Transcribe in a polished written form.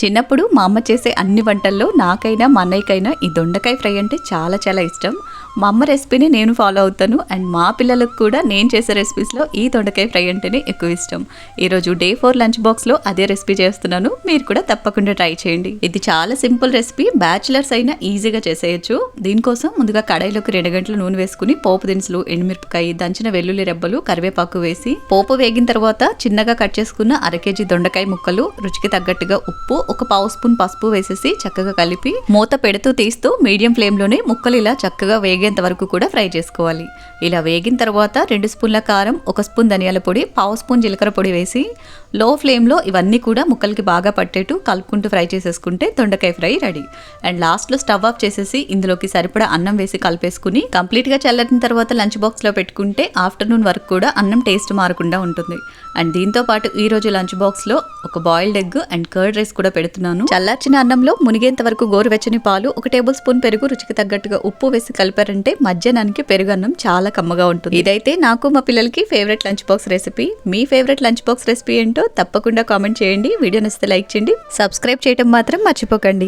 చిన్నప్పుడు మా అమ్మ చేసే అన్ని వంటల్లో నాకైనా మా అన్నయ్యకైనా ఈ దొండకాయ ఫ్రై అంటే చాలా చాలా ఇష్టం. మా అమ్మ రెసిపీని నేను ఫాలో అవుతాను అండ్ మా పిల్లలకు కూడా నేను చేసే రెసిపీస్లో ఈ దొండకాయ ఫ్రై అంటేనే ఎక్కువ ఇష్టం. ఈరోజు డే 4 లంచ్ బాక్స్లో అదే రెసిపీ చేస్తున్నాను. మీరు కూడా తప్పకుండా ట్రై చేయండి. ఇది చాలా సింపుల్ రెసిపీ, బ్యాచిలర్స్ అయినా ఈజీగా చేసేయచ్చు. దీనికోసం ముందుగా కడాయిలోకి 2 గంటలు నూనె వేసుకుని పోపు దినుసులు, ఎండుమిరపకాయ, దంచిన వెల్లుల్లి రెబ్బలు, కరివేపాకు వేసి పోపు వేగిన తర్వాత చిన్నగా కట్ చేసుకున్న 1/2 కేజీ దొండకాయ ముక్కలు, రుచికి తగ్గట్టుగా ఉప్పు, 1 పావు స్పూన్ పసుపు వేసేసి చక్కగా కలిపి మూత పెడుతూ తీస్తూ మీడియం ఫ్లేమ్లోనే ముక్కలు ఇలా చక్కగా వేగేంత వరకు కూడా ఫ్రై చేసుకోవాలి. ఇలా వేగిన తర్వాత 2 స్పూన్ల కారం, 1 స్పూన్ ధనియాల పొడి, పావు స్పూన్ జీలకర్ర పొడి వేసి లో ఫ్లేమ్లో ఇవన్నీ కూడా ముక్కలకి బాగా పట్టేట్టు కలుపుకుంటూ ఫ్రై చేసేసుకుంటే దొండకాయ ఫ్రై రెడీ. అండ్ లాస్ట్లో స్టవ్ ఆఫ్ చేసేసి ఇందులోకి సరిపడా అన్నం వేసి కలిపేసుకుని కంప్లీట్గా చల్లారిన తర్వాత లంచ్ బాక్స్లో పెట్టుకుంటే ఆఫ్టర్నూన్ వరకు కూడా అన్నం టేస్ట్ మారకుండా ఉంటుంది. అండ్ దీంతో పాటు ఈ రోజు లంచ్ బాక్స్లో ఒక boiled egg and curd rice కూడా పెడుతున్నాను. చల్లార్చిన అన్నంలో మునిగేంత వరకు గోరువెచ్చని పాలు, 1 టేబుల్ స్పూన్ పెరుగు, రుచికి తగ్గట్టుగా ఉప్పు వేసి కలిపారంటే మధ్యాహ్నానికి పెరుగన్నం చాలా కమ్మగా ఉంటుంది. ఇదైతే నాకు మా పిల్లలకి ఫేవరెట్ లంచ్ బాక్స్ రెసిపీ. మీ ఫేవరెట్ లంచ్ బాక్స్ రెసిపీ ఏంటో తప్పకుండా కామెంట్ చేయండి. వీడియో నచ్చితే లైక్ చేయండి, సబ్స్క్రైబ్ చేయడం మాత్రం మర్చిపోకండి.